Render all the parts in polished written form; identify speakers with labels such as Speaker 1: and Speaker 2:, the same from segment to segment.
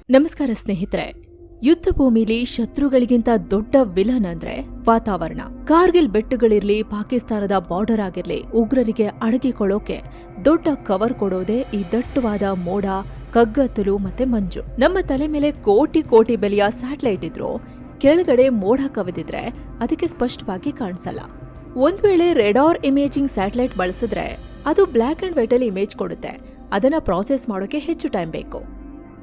Speaker 1: ನಮಸ್ಕಾರ ಸ್ನೇಹಿತರೆ. ಯುದ್ಧ ಭೂಮಿಲಿ ಶತ್ರುಗಳಿಗಿಂತ ದೊಡ್ಡ ವಿಲನ್ ಅಂದ್ರೆ ವಾತಾವರಣ. ಕಾರ್ಗಿಲ್ ಬೆಟ್ಟಗಳಿರ್ಲಿ, ಪಾಕಿಸ್ತಾನದ ಬಾರ್ಡರ್ ಆಗಿರ್ಲಿ, ಉಗ್ರರಿಗೆ ಅಡಗಿಕೊಳ್ಳೋಕೆ ದೊಡ್ಡ ಕವರ್ ಕೊಡೋದೇ ಈ ದಟ್ಟವಾದ ಮೋಡ, ಕಗ್ಗತ್ತಲು ಮತ್ತೆ ಮಂಜು. ನಮ್ಮ ತಲೆ ಮೇಲೆ ಕೋಟಿ ಕೋಟಿ ಬೆಲೆಯ ಸ್ಯಾಟಲೈಟ್ ಇದ್ರು ಕೆಳಗಡೆ ಮೋಡ ಕವಿದಿದ್ರೆ ಅದಕ್ಕೆ ಸ್ಪಷ್ಟವಾಗಿ ಕಾಣಿಸಲ್ಲ. ಒಂದ್ ವೇಳೆ ರೆಡಾರ್ ಇಮೇಜಿಂಗ್ ಸ್ಯಾಟಲೈಟ್ ಬಳಸಿದ್ರೆ ಅದು ಬ್ಲಾಕ್ ಅಂಡ್ ವೈಟ್ ಅಲ್ಲಿ ಇಮೇಜ್ ಕೊಡುತ್ತೆ. ಅದನ್ನ ಪ್ರಾಸೆಸ್ ಮಾಡೋಕೆ ಹೆಚ್ಚು ಟೈಮ್ ಬೇಕು.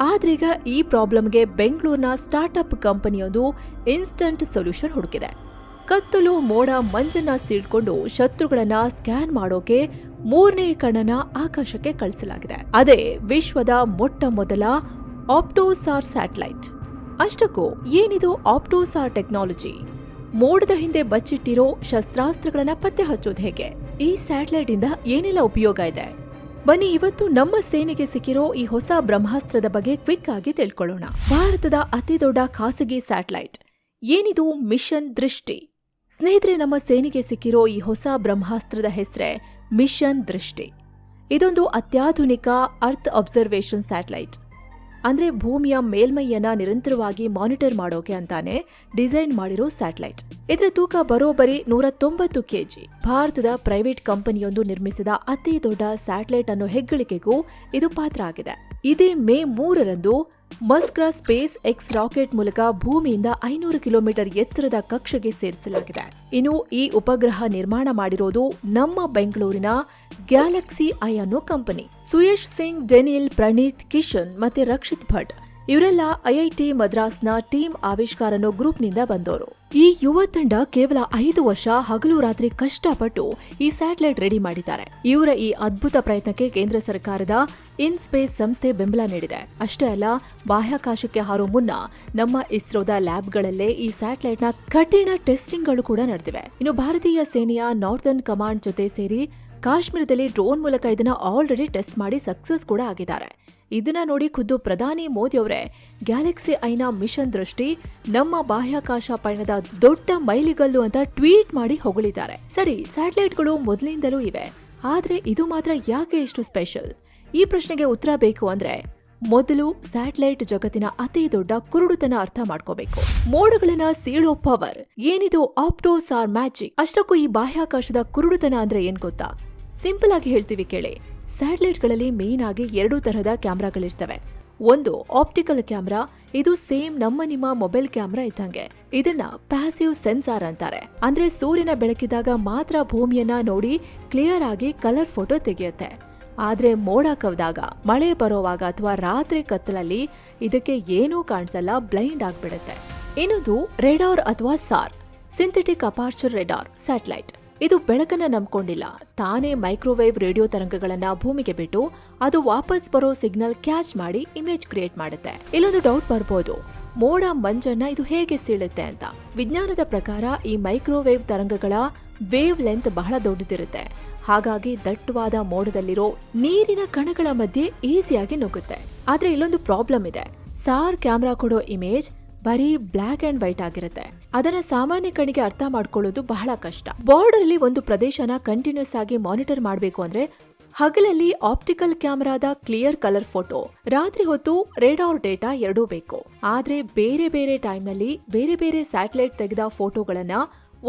Speaker 1: ಆದ್ರೀಗ ಈ ಪ್ರಾಬ್ಲಮ್ಗೆ ಬೆಂಗಳೂರಿನ ಸ್ಟಾರ್ಟ್ಅಪ್ ಕಂಪನಿಯೊಂದು ಇನ್ಸ್ಟಂಟ್ ಸೊಲ್ಯೂಷನ್ ಹುಡುಕಿದೆ. ಕತ್ತಲು ಮೋಡ ಮಂಜನ್ನ ಸೀಳ್ಕೊಂಡು ಶತ್ರುಗಳನ್ನ ಸ್ಕ್ಯಾನ್ ಮಾಡೋಕೆ ಮೂರನೇ ಕಣ್ಣನ ಆಕಾಶಕ್ಕೆ ಕಳಿಸಲಾಗಿದೆ. ಅದೇ ವಿಶ್ವದ ಮೊಟ್ಟ ಮೊದಲ ಆಪ್ಟೋಸಾರ್ ಸ್ಯಾಟಲೈಟ್. ಅಷ್ಟಕ್ಕೂ ಏನಿದು ಆಪ್ಟೋಸಾರ್ ಟೆಕ್ನಾಲಜಿ? ಮೋಡದ ಹಿಂದೆ ಬಚ್ಚಿಟ್ಟಿರೋ ಶಸ್ತ್ರಾಸ್ತ್ರಗಳನ್ನ ಪತ್ತೆ ಹಚ್ಚೋದು ಹೇಗೆ? ಈ ಸ್ಯಾಟಲೈಟ್ ಇಂದ ಏನೆಲ್ಲ ಉಪಯೋಗ ಇದೆ? ಬನ್ನಿ ಇವತ್ತು ನಮ್ಮ ಸೇನೆಗೆ ಸಿಕ್ಕಿರೋ ಈ ಹೊಸ ಬ್ರಹ್ಮಾಸ್ತ್ರದ ಬಗ್ಗೆ ಕ್ವಿಕ್ ಆಗಿ ತಿಳ್ಕೊಳ್ಳೋಣ. ಭಾರತದ ಅತಿ ದೊಡ್ಡ ಖಾಸಗಿ ಸ್ಯಾಟಲೈಟ್. ಏನಿದು ಮಿಷನ್ ದೃಷ್ಟಿ? ಸ್ನೇಹಿತರೆ, ನಮ್ಮ ಸೇನೆಗೆ ಸಿಕ್ಕಿರೋ ಈ ಹೊಸ ಬ್ರಹ್ಮಾಸ್ತ್ರದ ಹೆಸರೇ ಮಿಷನ್ ದೃಷ್ಟಿ. ಇದೊಂದು ಅತ್ಯಾಧುನಿಕ ಅರ್ತ್ ಅಬ್ಸರ್ವೇಷನ್ ಸ್ಯಾಟಲೈಟ್. ಅಂದ್ರೆ ಭೂಮಿಯ ಮೇಲ್ಮೈಯನ್ನ ನಿರಂತರವಾಗಿ ಮಾನಿಟರ್ ಮಾಡೋಕೆ ಅಂತಾನೆ ಡಿಸೈನ್ ಮಾಡಿರೋ ಸ್ಯಾಟಲೈಟ್. ಇದರ ತೂಕ ಬರೋಬ್ಬರಿ 190 kg. ಭಾರತದ ಪ್ರೈವೇಟ್ ಕಂಪನಿಯೊಂದು ನಿರ್ಮಿಸಿದ ಅತಿ ದೊಡ್ಡ ಸ್ಯಾಟಲೈಟ್ ಅನ್ನೋ ಹೆಗ್ಗಳಿಕೆಗೂ ಇದು ಪಾತ್ರ ಆಗಿದೆ. ಇದೇ ಮೇ 3ರಂದು ಮಸ್ಕ್ರಾ ಸ್ಪೇಸ್ ಎಕ್ಸ್ ರಾಕೆಟ್ ಮೂಲಕ ಭೂಮಿಯಿಂದ 500 ಕಿಲೋಮೀಟರ್ ಎತ್ತರದ ಕಕ್ಷೆಗೆ ಸೇರಿಸಲಾಗಿದೆ. ಇನ್ನು ಈ ಉಪಗ್ರಹ ನಿರ್ಮಾಣ ಮಾಡಿರೋದು ನಮ್ಮ ಬೆಂಗಳೂರಿನ ಗ್ಯಾಲಕ್ಸಿ ಐ ಅನ್ನೋ ಕಂಪನಿ. ಸುಯೇಶ್ ಸಿಂಗ್, ಡೆನಿಯಲ್, ಪ್ರಣೀತ್, ಕಿಶನ್ ಮತ್ತೆ ರಕ್ಷಿತ್ ಭಟ್ ಇವರೆಲ್ಲ ಐಐಟಿ ಮದ್ರಾಸ್ನ ಟೀಮ್ ಆವಿಷ್ಕಾರ ಅನ್ನೋ ಗ್ರೂಪ್ನಿಂದ ಬಂದವರು. ಈ ಯುವ ತಂಡ ಕೇವಲ 5 ವರ್ಷ ಹಗಲು ರಾತ್ರಿ ಕಷ್ಟಪಟ್ಟು ಈ ಸ್ಯಾಟಲೈಟ್ ರೆಡಿ ಮಾಡಿದ್ದಾರೆ. ಇವರ ಈ ಅದ್ಭುತ ಪ್ರಯತ್ನಕ್ಕೆ ಕೇಂದ್ರ ಸರ್ಕಾರದ ಇನ್ ಸ್ಪೇಸ್ ಸಂಸ್ಥೆ ಬೆಂಬಲ ನೀಡಿದೆ. ಅಷ್ಟೇ ಅಲ್ಲ, ಬಾಹ್ಯಾಕಾಶಕ್ಕೆ ಹಾರೋ ಮುನ್ನ ನಮ್ಮ ಇಸ್ರೋದ ಲ್ಯಾಬ್ಗಳಲ್ಲೇ ಈ ಸ್ಯಾಟಲೈಟ್ನ ಕಠಿಣ ಟೆಸ್ಟಿಂಗ್ಗಳು ಕೂಡ ನಡೆದಿವೆ. ಇನ್ನು ಭಾರತೀಯ ಸೇನೆಯ ನಾರ್ದರ್ನ್ ಕಮಾಂಡ್ ಜೊತೆ ಸೇರಿ ಕಾಶ್ಮೀರದಲ್ಲಿ ಡ್ರೋನ್ ಮೂಲಕ ಇದನ್ನ ಆಲ್ರೆಡಿ ಟೆಸ್ಟ್ ಮಾಡಿ ಸಕ್ಸಸ್ ಕೂಡ ಆಗಿದ್ದಾರೆ. ಇದನ್ನ ನೋಡಿ ಖುದ್ದು ಪ್ರಧಾನಿ ಮೋದಿ ಅವರೇ ಗ್ಯಾಲಕ್ಸಿ ಐನ ಮಿಷನ್ ದೃಷ್ಟಿ ನಮ್ಮ ಬಾಹ್ಯಾಕಾಶ ಪಯಣದ ದೊಡ್ಡ ಮೈಲಿಗಲ್ಲು ಅಂತ ಟ್ವೀಟ್ ಮಾಡಿ ಹೊಗಳಿದ್ದಾರೆ. ಸರಿ, ಸ್ಯಾಟಲೈಟ್ಗಳು ಮೊದಲಿಂದಲೂ ಇವೆ, ಆದ್ರೆ ಇದು ಮಾತ್ರ ಯಾಕೆ ಇಷ್ಟು ಸ್ಪೆಷಲ್? ಈ ಪ್ರಶ್ನೆಗೆ ಉತ್ತರ ಬೇಕು ಅಂದ್ರೆ ಮೊದಲು ಸ್ಯಾಟಲೈಟ್ ಜಗತ್ತಿನ ಅತಿ ದೊಡ್ಡ ಕುರುಡುತನ ಅರ್ಥ ಮಾಡ್ಕೋಬೇಕು. ಮೋಡಗಳನ್ನ ಸೀಳೋ ಪವರ್. ಏನಿದು ಆಪ್ಟೋಸಾರ್ ಮ್ಯಾಜಿಕ್? ಅಷ್ಟಕ್ಕೂ ಈ ಬಾಹ್ಯಾಕಾಶದ ಕುರುಡುತನ ಅಂದ್ರೆ ಏನ್ ಗೊತ್ತಾ? ಸಿಂಪಲ್ ಆಗಿ ಹೇಳ್ತೀವಿ ಕೇಳಿ. ಸ್ಯಾಟಲೈಟ್ಗಳಲ್ಲಿ ಮೇನ್ ಆಗಿ 2 ತರಹದ ಕ್ಯಾಮ್ರಾಗಳಿರ್ತವೆ. ಒಂದು ಆಪ್ಟಿಕಲ್ ಕ್ಯಾಮ್ರಾ. ಇದು ಸೇಮ್ ನಿಮ್ಮ ಮೊಬೈಲ್ ಕ್ಯಾಮ್ರಾ ಇದ್ದಂಗೆ. ಇದನ್ನ ಪ್ಯಾಸಿವ್ ಸೆನ್ಸಾರ್ ಅಂತಾರೆ. ಅಂದ್ರೆ ಸೂರ್ಯನ ಬೆಳಕಿದಾಗ ಮಾತ್ರ ಭೂಮಿಯನ್ನ ನೋಡಿ ಕ್ಲಿಯರ್ ಆಗಿ ಕಲರ್ ಫೋಟೋ ತೆಗೆಯುತ್ತೆ. ಆದ್ರೆ ಮೋಡ ಕವಿದಾಗ, ಮಳೆ ಬರೋವಾಗ ಅಥವಾ ರಾತ್ರಿ ಕತ್ತಲಲ್ಲಿ ಇದಕ್ಕೆ ಏನೂ ಕಾಣಿಸಲ್ಲ, ಬ್ಲೈಂಡ್ ಆಗ್ಬಿಡುತ್ತೆ. ಇನ್ನೊಂದು ರೆಡಾರ್ ಅಥವಾ sir, synthetic aperture radar satellite. ಇದು ಬೆಳಕನ್ನ ನಂಬ್ಕೊಂಡಿಲ್ಲ, ತಾನೇ ಮೈಕ್ರೋವೇವ್ ರೇಡಿಯೋ ತರಂಗಗಳನ್ನ ಭೂಮಿಗೆ ಬಿಟ್ಟು ಅದು ವಾಪಸ್ ಬರೋ ಸಿಗ್ನಲ್ ಕ್ಯಾಚ್ ಮಾಡಿ ಇಮೇಜ್ ಕ್ರಿಯೇಟ್ ಮಾಡುತ್ತೆ. ಇಲ್ಲೊಂದು ಡೌಟ್ ಬರ್ಬೋದು, ಮೋಡ ಮಂಜನ್ನ ಇದು ಹೇಗೆ ಸೀಳುತ್ತೆ ಅಂತ. ವಿಜ್ಞಾನದ ಪ್ರಕಾರ ಈ ಮೈಕ್ರೋವೇವ್ ತರಂಗಗಳ ವೇವ್ ಲೆಂತ್ ಬಹಳ ದೊಡ್ಡದಿರುತ್ತೆ. ಹಾಗಾಗಿ ದಟ್ಟವಾದ ಮೋಡದಲ್ಲಿರೋ ನೀರಿನ ಕಣಗಳ ಮಧ್ಯೆ ಈಸಿಯಾಗಿ ನುಗ್ಗುತ್ತೆ. ಆದ್ರೆ ಇಲ್ಲೊಂದು ಪ್ರಾಬ್ಲಮ್ ಇದೆ. ಸಾರ್ ಕ್ಯಾಮ್ರಾ ಕೊಡೋ ಇಮೇಜ್ ಬರೀ ಬ್ಲಾಕ್ ಅಂಡ್ ವೈಟ್ ಆಗಿರುತ್ತೆ. ಅದನ್ನ ಸಾಮಾನ್ಯ ಕಣ್ಣಿಗೆ ಅರ್ಥ ಮಾಡ್ಕೊಳ್ಳೋದು ಬಹಳ ಕಷ್ಟ. ಬಾರ್ಡರ್ ಅಲ್ಲಿ ಒಂದು ಪ್ರದೇಶನ ಕಂಟಿನ್ಯೂಸ್ ಆಗಿ ಮಾನಿಟರ್ ಮಾಡಬೇಕು ಅಂದ್ರೆ ಹಗಲಲ್ಲಿ ಆಪ್ಟಿಕಲ್ ಕ್ಯಾಮೆರಾದ ಕ್ಲಿಯರ್ ಕಲರ್ ಫೋಟೋ, ರಾತ್ರಿ ಹೊತ್ತು ರೇಡಾರ್ ಡೇಟಾ ಎರಡೂ ಬೇಕು. ಆದ್ರೆ ಬೇರೆ ಬೇರೆ ಟೈಮ್ ನಲ್ಲಿ ಬೇರೆ ಬೇರೆ ಸ್ಯಾಟಲೈಟ್ ತೆಗೆದ ಫೋಟೋಗಳನ್ನ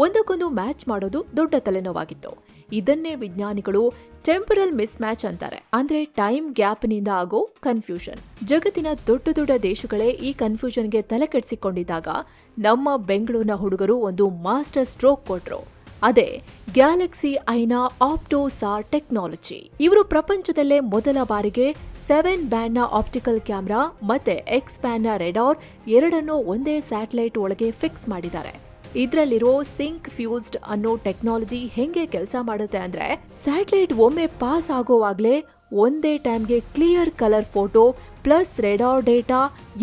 Speaker 1: ಒಂದಕ್ಕೊಂದು ಮ್ಯಾಚ್ ಮಾಡೋದು ದೊಡ್ಡ ತಲೆನೋವಾಗಿತ್ತು. ಇದನ್ನೇ ವಿಜ್ಞಾನಿಗಳು ಟೆಂಪರಲ್ ಮಿಸ್ ಮ್ಯಾಚ್ ಅಂತಾರೆ. ಅಂದ್ರೆ ಟೈಮ್ ಗ್ಯಾಪ್ ನಿಂದ ಆಗೋ ಕನ್ಫ್ಯೂಷನ್. ಜಗತ್ತಿನ ದೊಡ್ಡ ದೊಡ್ಡ ದೇಶಗಳೇ ಈ ಕನ್ಫ್ಯೂಷನ್ಗೆ ತಲೆ ಕೆಡಿಸಿಕೊಂಡಿದ್ದಾಗ ನಮ್ಮ ಬೆಂಗಳೂರಿನ ಹುಡುಗರು ಒಂದು ಮಾಸ್ಟರ್ ಸ್ಟ್ರೋಕ್ ಕೊಟ್ರು. ಅದೇ ಗ್ಯಾಲಕ್ಸಿ ಐನ ಆಪ್ಟೋಸಾರ್ ಟೆಕ್ನಾಲಜಿ. ಇವರು ಪ್ರಪಂಚದಲ್ಲೇ ಮೊದಲ ಬಾರಿಗೆ 7 ಬ್ಯಾಂಡ್ ನ ಆಪ್ಟಿಕಲ್ ಕ್ಯಾಮ್ರಾ ಮತ್ತೆ X ಬ್ಯಾಂಡ್ ನ ರೆಡಾರ್ ಎರಡನ್ನೂ ಒಂದೇ ಸ್ಯಾಟಲೈಟ್ ಒಳಗೆ ಫಿಕ್ಸ್ ಮಾಡಿದ್ದಾರೆ. ಇದ್ರಲ್ಲಿರೋ ಸಿಂಕ್ ಫ್ಯೂಸ್ಡ್ ಅನ್ನೋ ಟೆಕ್ನಾಲಜಿ ಹೆಂಗೆ ಕೆಲಸ ಮಾಡುತ್ತೆ ಅಂದ್ರೆ ಸ್ಯಾಟಲೈಟ್ ಒಮ್ಮೆ ಪಾಸ್ ಆಗೋವಾಗ್ಲೇ ಒಂದೇ ಟೈಮ್ಗೆ clear colour photo plus radar data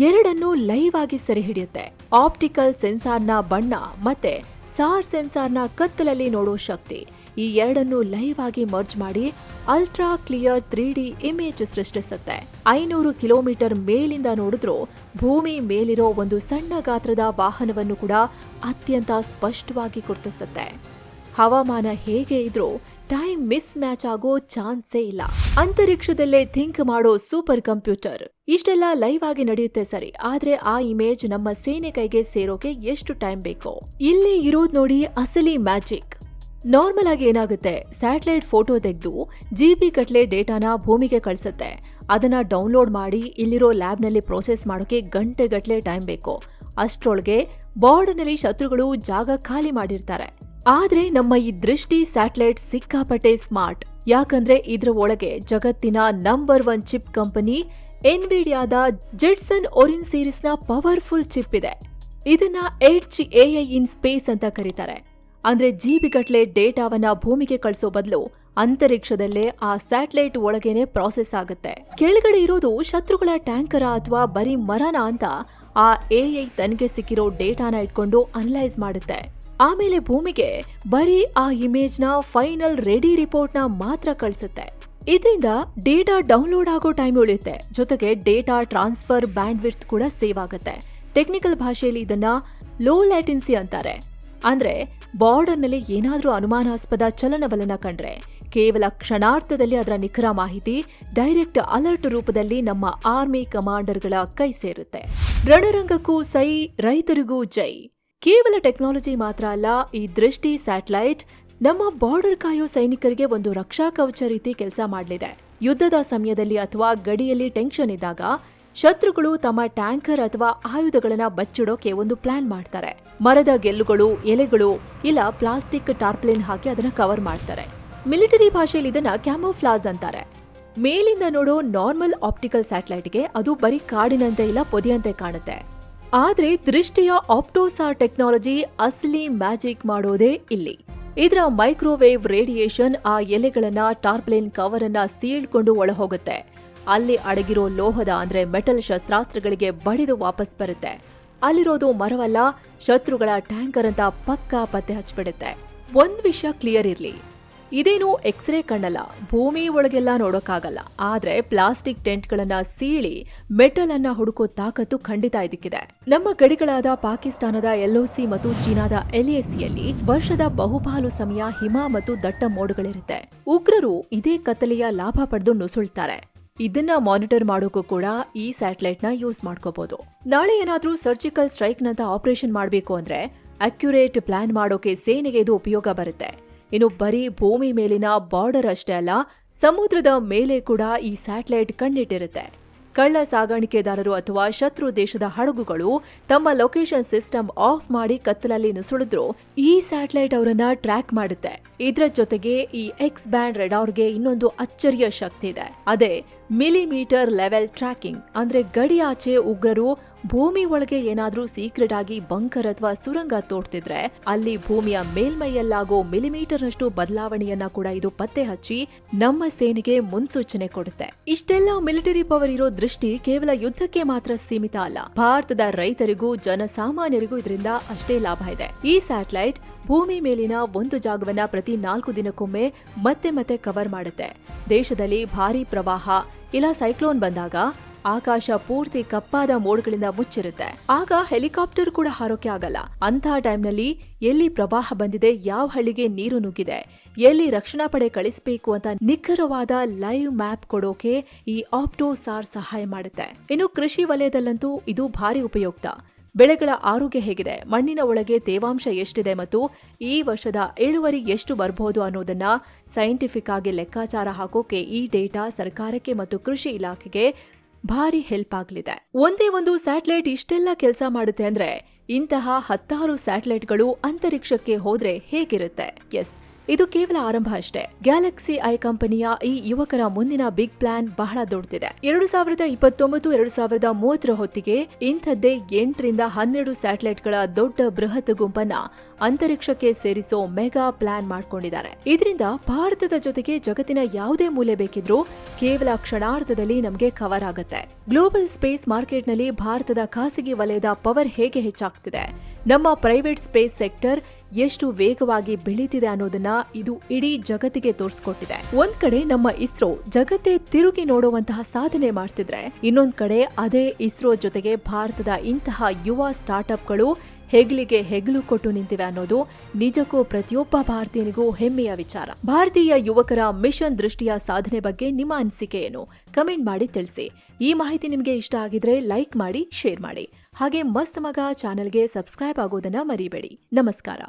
Speaker 1: ಎರಡನ್ನೂ ಲೈವ್ ಆಗಿ ಸೆರೆ ಹಿಡಿಯುತ್ತೆ. ಆಪ್ಟಿಕಲ್ ಸೆನ್ಸಾರ್ನ ಬಣ್ಣ ಮತ್ತೆ ಸಾರ್ ಸೆನ್ಸಾರ್ನ ಕತ್ತಲಲ್ಲಿ ನೋಡೋ ಶಕ್ತಿ, ಈ ಎರಡನ್ನು ಲೈವ್ ಆಗಿ ಮರ್ಜ್ ಮಾಡಿ ಅಲ್ಟ್ರಾ ಕ್ಲಿಯರ್ 3D ಇಮೇಜ್ ಸೃಷ್ಟಿಸುತ್ತೆ. 500 ಕಿಲೋಮೀಟರ್ ಮೇಲಿಂದ ನೋಡಿದ್ರೂ ಭೂಮಿ ಮೇಲಿರೋ ಒಂದು ಸಣ್ಣ ಗಾತ್ರದ ವಾಹನವನ್ನು ಕೂಡ ಅತ್ಯಂತ ಸ್ಪಷ್ಟವಾಗಿ ಗುರುತಿಸುತ್ತೆ. ಹವಾಮಾನ ಹೇಗೆ ಇದ್ರೂ ಟೈಮ್ ಮಿಸ್ ಮ್ಯಾಚ್ ಆಗೋ ಚಾನ್ಸೇ ಇಲ್ಲ. ಅಂತರಿಕ್ಷದಲ್ಲೇ ಥಿಂಕ್ ಮಾಡೋ ಸೂಪರ್ ಕಂಪ್ಯೂಟರ್. ಇಷ್ಟೆಲ್ಲ ಲೈವ್ ಆಗಿ ನಡೆಯುತ್ತೆ ಸರಿ, ಆದ್ರೆ ಆ ಇಮೇಜ್ ನಮ್ಮ ಸೇನೆ ಕೈಗೆ ಸೇರೋಕೆ ಎಷ್ಟು ಟೈಮ್ ಬೇಕೋ? ಇಲ್ಲಿ ಇರೋದ್ ನೋಡಿ ಅಸಲಿ ಮ್ಯಾಜಿಕ್. ನಾರ್ಮಲ್ ಆಗಿ ಏನಾಗುತ್ತೆ, ಸ್ಯಾಟಲೈಟ್ ಫೋಟೋ ತೆಗೆದು GB ಗಟ್ಲೆ ಡೇಟಾನ ಭೂಮಿಗೆ ಕಳಿಸುತ್ತೆ. ಅದನ್ನ ಡೌನ್ಲೋಡ್ ಮಾಡಿ ಇಲ್ಲಿರೋ ಲ್ಯಾಬ್ನಲ್ಲಿ ಪ್ರೋಸೆಸ್ ಮಾಡೋಕೆ ಗಂಟೆಗಟ್ಲೆ ಟೈಮ್ ಬೇಕು. ಅಷ್ಟ್ರೊಳಗೆ ಬಾರ್ಡರ್ನಲ್ಲಿ ಶತ್ರುಗಳು ಜಾಗ ಖಾಲಿ ಮಾಡಿರ್ತಾರೆ. ಆದ್ರೆ ನಮ್ಮ ಈ ದೃಷ್ಟಿ ಸ್ಯಾಟಲೈಟ್ ಸಿಕ್ಕಾಪಟ್ಟೆ ಸ್ಮಾರ್ಟ್. ಯಾಕಂದ್ರೆ ಇದ್ರ ಒಳಗೆ ಜಗತ್ತಿನ ನಂಬರ್ 1 ಚಿಪ್ ಕಂಪನಿ ಎನ್ವಿಡಿಯಾದ ಜೆಟ್ಸನ್ ಒರಿನ್ ಸೀರೀಸ್ನ ಪವರ್ಫುಲ್ ಚಿಪ್ ಇದೆ. ಇದನ್ನ ಎಡ್ಜ್ AI ಇನ್ ಸ್ಪೇಸ್ ಅಂತ ಕರೀತಾರೆ. ಅಂದ್ರೆ GB ಗಟ್ಲೆ ಡೇಟಾವನ್ನ ಭೂಮಿಗೆ ಕಳಿಸೋ ಬದಲು ಅಂತರಿಕ್ಷದಲ್ಲೇ ಆ ಸ್ಯಾಟಲೈಟ್ ಒಳಗೇನೆ ಪ್ರಾಸೆಸ್ ಆಗುತ್ತೆ. ಕೆಳಗಡೆ ಇರೋದು ಶತ್ರುಗಳ ಟ್ಯಾಂಕರ ಅಥವಾ ಬರೀ ಮರನ ಅಂತ ಆ AI ತನಗೆ ಸಿಕ್ಕಿರೋ ಡೇಟಾನ ಇಟ್ಕೊಂಡು ಅನಲೈಸ್ ಮಾಡುತ್ತೆ. ಆಮೇಲೆ ಭೂಮಿಗೆ ಬರೀ ಆ ಇಮೇಜ್ನ ಫೈನಲ್ ರೆಡಿ ರಿಪೋರ್ಟ್ನ ಮಾತ್ರ ಕಳಿಸುತ್ತೆ. ಇದರಿಂದ ಡೇಟಾ ಡೌನ್ಲೋಡ್ ಆಗೋ ಟೈಮ್ ಉಳಿಯುತ್ತೆ, ಜೊತೆಗೆ ಡೇಟಾ ಟ್ರಾನ್ಸ್ಫರ್ ಬ್ಯಾಂಡ್ವಿಡ್ತ್ ಕೂಡ ಸೇವ್ ಆಗುತ್ತೆ. ಟೆಕ್ನಿಕಲ್ ಭಾಷೆಯಲ್ಲಿ ಇದನ್ನ ಲೋ ಲ್ಯಾಟೆನ್ಸಿ ಅಂತಾರೆ. ಅಂದ್ರೆ ಬಾರ್ಡರ್ನಲ್ಲಿ ಏನಾದ್ರೂ ಅನುಮಾನಾಸ್ಪದ ಚಲನವಲನ ಕಂಡ್ರೆ ಕೇವಲ ಕ್ಷಣಾರ್ಧದಲ್ಲಿ ಅದರ ನಿಖರ ಮಾಹಿತಿ ಡೈರೆಕ್ಟ್ ಅಲರ್ಟ್ ರೂಪದಲ್ಲಿ ನಮ್ಮ ಆರ್ಮಿ ಕಮಾಂಡರ್ಗಳ ಕೈ ಸೇರುತ್ತೆ. ರಣರಂಗಕ್ಕೂ ಸೈ, ರೈತರಿಗೂ ಜೈ. ಕೇವಲ ಟೆಕ್ನಾಲಜಿ ಮಾತ್ರ ಅಲ್ಲ, ಈ ದೃಷ್ಟಿ ಸ್ಯಾಟಲೈಟ್ ನಮ್ಮ ಬಾರ್ಡರ್ ಕಾಯೋ ಸೈನಿಕರಿಗೆ ಒಂದು ರಕ್ಷಾ ಕವಚ ರೀತಿ ಕೆಲಸ ಮಾಡಲಿದೆ. ಯುದ್ಧದ ಸಮಯದಲ್ಲಿ ಅಥವಾ ಗಡಿಯಲ್ಲಿ ಟೆನ್ಷನ್ ಇದ್ದಾಗ ಶತ್ರುಗಳು ತಮ್ಮ ಟ್ಯಾಂಕರ್ ಅಥವಾ ಆಯುಧಗಳನ್ನ ಬಚ್ಚಿಡೋಕೆ ಒಂದು ಪ್ಲಾನ್ ಮಾಡ್ತಾರೆ. ಮರದ ಗೆಲ್ಲುಗಳು, ಎಲೆಗಳು ಇಲ್ಲ ಪ್ಲಾಸ್ಟಿಕ್ ಟಾರ್ಪ್ಲಿನ್ ಹಾಕಿ ಅದನ್ನ ಕವರ್ ಮಾಡ್ತಾರೆ. ಮಿಲಿಟರಿ ಭಾಷೆಯಲ್ಲಿ ಇದನ್ನ ಕ್ಯಾಮೋಫ್ಲಾಜ್ ಅಂತಾರೆ. ಮೇಲಿಂದ ನೋಡೋ ನಾರ್ಮಲ್ ಆಪ್ಟಿಕಲ್ ಸ್ಯಾಟಲೈಟ್ಗೆ ಅದು ಬರೀ ಕಾಡಿನಂತೆ ಇಲ್ಲ ಪೊದೆಯಂತೆ ಕಾಣುತ್ತೆ. ಆದ್ರೆ ದೃಷ್ಟಿಯ ಆಪ್ಟೋಸಾರ್ ಟೆಕ್ನಾಲಜಿ ಅಸಲಿ ಮ್ಯಾಜಿಕ್ ಮಾಡೋದೇ ಇಲ್ಲಿ. ಇದರ ಮೈಕ್ರೋವೇವ್ ರೇಡಿಯೇಷನ್ ಆ ಎಲೆಗಳನ್ನ ಟಾರ್ಪ್ಲಿನ್ ಕವರ್ ಅನ್ನ ಸೀಳ್ಕೊಂಡು ಒಳಹೋಗುತ್ತೆ. ಅಲ್ಲಿ ಅಡಗಿರೋ ಲೋಹದ ಅಂದ್ರೆ ಮೆಟಲ್ ಶಸ್ತ್ರಾಸ್ತ್ರಗಳಿಗೆ ಬಡಿದು ವಾಪಸ್ ಬರುತ್ತೆ. ಅಲ್ಲಿರೋದು ಮರವಲ್ಲ, ಶತ್ರುಗಳ ಟ್ಯಾಂಕರ್ ಅಂತ ಪಕ್ಕಾ ಪತ್ತೆ ಹಚ್ಬಿಡುತ್ತೆ. ಒಂದ್ ವಿಷಯ ಕ್ಲಿಯರ್ ಇರ್ಲಿ, ಇದೇನು ಎಕ್ಸ್ರೇ ಕಣ್ಣಲ್ಲ, ಭೂಮಿ ಒಳಗೆಲ್ಲ ನೋಡೋಕ್ಕಾಗಲ್ಲ. ಆದ್ರೆ ಪ್ಲಾಸ್ಟಿಕ್ ಟೆಂಟ್ಗಳನ್ನ ಸೀಳಿ ಮೆಟಲ್ ಅನ್ನ ಹುಡುಕೋ ತಾಕತ್ತು ಖಂಡಿತ ಇದಕ್ಕಿದೆ. ನಮ್ಮ ಗಡಿಗಳಾದ ಪಾಕಿಸ್ತಾನದ LOC ಮತ್ತು ಚೀನಾದ LACಯಲ್ಲಿ ವರ್ಷದ ಬಹುಪಾಲು ಸಮಯ ಹಿಮ ಮತ್ತು ದಟ್ಟ ಮೋಡಗಳಿರುತ್ತೆ. ಉಗ್ರರು ಇದೇ ಕತ್ತಲೆಯ ಲಾಭ ಪಡೆದು ನುಸುಳ್ತಾರೆ. ಇದನ್ನ ಮಾನಿಟರ್ ಮಾಡೋಕ್ಕೂ ಕೂಡ ಈ ಸ್ಯಾಟಲೈಟ್ ನ ಯೂಸ್ ಮಾಡ್ಕೋಬಹುದು. ನಾಳೆ ಏನಾದ್ರೂ ಸರ್ಜಿಕಲ್ ಸ್ಟ್ರೈಕ್ ನಂತ ಆಪರೇಷನ್ ಮಾಡಬೇಕು ಅಂದ್ರೆ ಅಕ್ಯುರೇಟ್ ಪ್ಲಾನ್ ಮಾಡೋಕೆ ಸೇನೆಗೆ ಇದು ಉಪಯೋಗ ಬರುತ್ತೆ. ಇನ್ನು ಬರೀ ಭೂಮಿ ಮೇಲಿನ ಬಾರ್ಡರ್ ಅಷ್ಟೇ ಅಲ್ಲ, ಸಮುದ್ರದ ಮೇಲೆ ಕೂಡ ಈ ಸ್ಯಾಟಲೈಟ್ ಕಣ್ಣಿಟ್ಟಿರುತ್ತೆ. ಕಳ್ಳ ಸಾಗಾಣಿಕೆದಾರರು ಅಥವಾ ಶತ್ರು ದೇಶದ ಹಡಗುಗಳು ತಮ್ಮ ಲೊಕೇಶನ್ ಸಿಸ್ಟಮ್ ಆಫ್ ಮಾಡಿ ಕತ್ತಲಲ್ಲಿ ನುಸುಳಿದ್ರು ಈ ಸ್ಯಾಟಲೈಟ್ ಅವರನ್ನ ಟ್ರ್ಯಾಕ್ ಮಾಡುತ್ತೆ. ಇದರ ಜೊತೆಗೆ ಈ ಎಕ್ಸ್ ಬ್ಯಾಂಡ್ ರೆಡಾರ್ಗೆ ಇನ್ನೊಂದು ಅಚ್ಚರಿಯ ಶಕ್ತಿ ಇದೆ. ಅದೇ ಮಿಲಿಮೀಟರ್ ಲೆವೆಲ್ ಟ್ರ್ಯಾಕಿಂಗ್. ಅಂದ್ರೆ ಗಡಿಯಾಚೆ ಉಗ್ರರು ಭೂಮಿ ಒಳಗೆ ಏನಾದ್ರೂ ಸೀಕ್ರೆಟ್ ಆಗಿ ಬಂಕರ್ ಅಥವಾ ಸುರಂಗ ತೋಡ್ತಿದ್ರೆ ಅಲ್ಲಿ ಭೂಮಿಯ ಮೇಲ್ಮೈಯಲ್ಲಾಗೋ ಮಿಲಿಮೀಟರ್ನಷ್ಟು ಬದಲಾವಣೆಯನ್ನ ಕೂಡ ಇದು ಪತ್ತೆ ಹಚ್ಚಿ ನಮ್ಮ ಸೇನೆಗೆ ಮುನ್ಸೂಚನೆ ಕೊಡುತ್ತೆ. ಇಷ್ಟೆಲ್ಲ ಮಿಲಿಟರಿ ಪವರ್ ಇರೋ ದೃಷ್ಟಿ ಕೇವಲ ಯುದ್ಧಕ್ಕೆ ಮಾತ್ರ ಸೀಮಿತ ಅಲ್ಲ, ಭಾರತದ ರೈತರಿಗೂ ಜನಸಾಮಾನ್ಯರಿಗೂ ಇದರಿಂದ ಅಷ್ಟೇ ಲಾಭ ಇದೆ. ಈ ಸ್ಯಾಟಲೈಟ್ ಭೂಮಿ ಮೇಲಿನ ಒಂದು ಜಾಗವನ್ನ ಪ್ರತಿ 4 ದಿನಕ್ಕೊಮ್ಮೆ ಮತ್ತೆ ಕವರ್ ಮಾಡುತ್ತೆ. ದೇಶದಲ್ಲಿ ಭಾರೀ ಪ್ರವಾಹ ಇಲ್ಲ ಸೈಕ್ಲೋನ್ ಬಂದಾಗ ಆಕಾಶ ಪೂರ್ತಿ ಕಪ್ಪಾದ ಮೋಡ್ಗಳಿಂದ ಮುಚ್ಚಿರುತ್ತೆ. ಆಗ ಹೆಲಿಕಾಪ್ಟರ್ ಕೂಡ ಹಾರೋಕೆ ಆಗಲ್ಲ. ಅಂತಹ ಟೈಮ್ನಲ್ಲಿ ಎಲ್ಲಿ ಪ್ರವಾಹ ಬಂದಿದೆ, ಯಾವ ಹಳ್ಳಿಗೆ ನೀರು ನುಗ್ಗಿದೆ, ಎಲ್ಲಿ ರಕ್ಷಣಾ ಪಡೆ ಕಳಿಸಬೇಕು ಅಂತ ನಿಖರವಾದ ಲೈವ್ ಮ್ಯಾಪ್ ಕೊಡೋಕೆ ಈ ಆಪ್ಟೋಸಾರ್ ಸಹಾಯ ಮಾಡುತ್ತೆ. ಇನ್ನು ಕೃಷಿ ವಲಯದಲ್ಲಂತೂ ಇದು ಭಾರಿ ಉಪಯುಕ್ತ. ಬೆಳೆಗಳ ಆರೋಗ್ಯ ಹೇಗಿದೆ, ಮಣ್ಣಿನ ಒಳಗೆ ತೇವಾಂಶ ಎಷ್ಟಿದೆ ಮತ್ತು ಈ ವರ್ಷದ ಇಳುವರಿ ಎಷ್ಟು ಬರಬಹುದು ಅನ್ನೋದನ್ನ ಸೈಂಟಿಫಿಕ್ ಆಗಿ ಲೆಕ್ಕಾಚಾರ ಹಾಕೋಕೆ ಈ ಡೇಟಾ ಸರ್ಕಾರಕ್ಕೆ ಮತ್ತು ಕೃಷಿ ಇಲಾಖೆಗೆ ಭಾರಿ ಹೆಲ್ಪ್ ಆಗಲಿದೆ. ಒಂದೇ ಒಂದು ಸ್ಯಾಟಲೈಟ್ ಇಷ್ಟೆಲ್ಲ ಕೆಲಸ ಮಾಡುತ್ತೆ ಅಂದ್ರೆ ಇಂತಹ 10 ಸ್ಯಾಟಲೈಟ್ಗಳು ಅಂತರಿಕ್ಷಕ್ಕೆ ಹೋದ್ರೆ ಹೇಗಿರುತ್ತೆ? ಎಸ್, ಇದು ಕೇವಲ ಆರಂಭ ಅಷ್ಟೇ. ಗ್ಯಾಲಕ್ಸಿ ಐ ಕಂಪನಿಯ ಈ ಯುವಕರ ಮುಂದಿನ ಬಿಗ್ ಪ್ಲಾನ್ ಬಹಳ ದೊಡ್ಡದಿದೆ. 2029-2030 ಹೊತ್ತಿಗೆ ಇಂಥದ್ದೇ 8 ರಿಂದ 12 ಸ್ಯಾಟಲೈಟ್ಗಳ ದೊಡ್ಡ ಬೃಹತ್ ಗುಂಪನ್ನ ಅಂತರಿಕ್ಷಕ್ಕೆ ಸೇರಿಸೋ ಮೆಗಾ ಪ್ಲಾನ್ ಮಾಡ್ಕೊಂಡಿದ್ದಾರೆ. ಇದರಿಂದ ಭಾರತದ ಜೊತೆಗೆ ಜಗತ್ತಿನ ಯಾವುದೇ ಮೂಲೆ ಬೇಕಿದ್ರೂ ಕೇವಲ ಕ್ಷಣಾರ್ಧದಲ್ಲಿ ನಮಗೆ ಕವರ್ ಆಗುತ್ತೆ. ಗ್ಲೋಬಲ್ ಸ್ಪೇಸ್ ಮಾರ್ಕೆಟ್ನಲ್ಲಿ ಭಾರತದ ಖಾಸಗಿ ವಲಯದ ಪವರ್ ಹೇಗೆ ಹೆಚ್ಚಾಗ್ತಿದೆ, ನಮ್ಮ ಪ್ರೈವೇಟ್ ಸ್ಪೇಸ್ ಸೆಕ್ಟರ್ ಎಷ್ಟು ವೇಗವಾಗಿ ಬೆಳೀತಿದೆ ಅನ್ನೋದನ್ನ ಇದು ಇಡೀ ಜಗತ್ತಿಗೆ ತೋರಿಸ್ಕೊಟ್ಟಿದೆ. ಒಂದ್ ಕಡೆ ನಮ್ಮ ಇಸ್ರೋ ಜಗತ್ತೇ ತಿರುಗಿ ನೋಡುವಂತಹ ಸಾಧನೆ ಮಾಡ್ತಿದ್ರೆ, ಇನ್ನೊಂದ್ ಕಡೆ ಅದೇ ಇಸ್ರೋ ಜೊತೆಗೆ ಭಾರತದ ಇಂತಹ ಯುವ ಸ್ಟಾರ್ಟ್ಅಪ್ಗಳು ಹೆಗ್ಲಿಗೆ ಹೆಗಲು ಕೊಟ್ಟು ನಿಂತಿವೆ ಅನ್ನೋದು ನಿಜಕ್ಕೂ ಪ್ರತಿಯೊಬ್ಬ ಭಾರತೀಯನಿಗೂ ಹೆಮ್ಮೆಯ ವಿಚಾರ. ಭಾರತೀಯ ಯುವಕರ ಮಿಷನ್ ದೃಷ್ಟಿಯ ಸಾಧನೆ ಬಗ್ಗೆ ನಿಮ್ಮ ಅನಿಸಿಕೆ ಏನು? ಕಮೆಂಟ್ ಮಾಡಿ ತಿಳಿಸಿ. ಈ ಮಾಹಿತಿ ನಿಮಗೆ ಇಷ್ಟ ಆಗಿದ್ರೆ ಲೈಕ್ ಮಾಡಿ, ಶೇರ್ ಮಾಡಿ. ಹಾಗೆ ಮಸ್ತ್ ಮಗ ಚಾನೆಲ್ಗೆ ಸಬ್ಸ್ಕ್ರೈಬ್ ಆಗೋದನ್ನ ಮರಿಬೇಡಿ. ನಮಸ್ಕಾರ.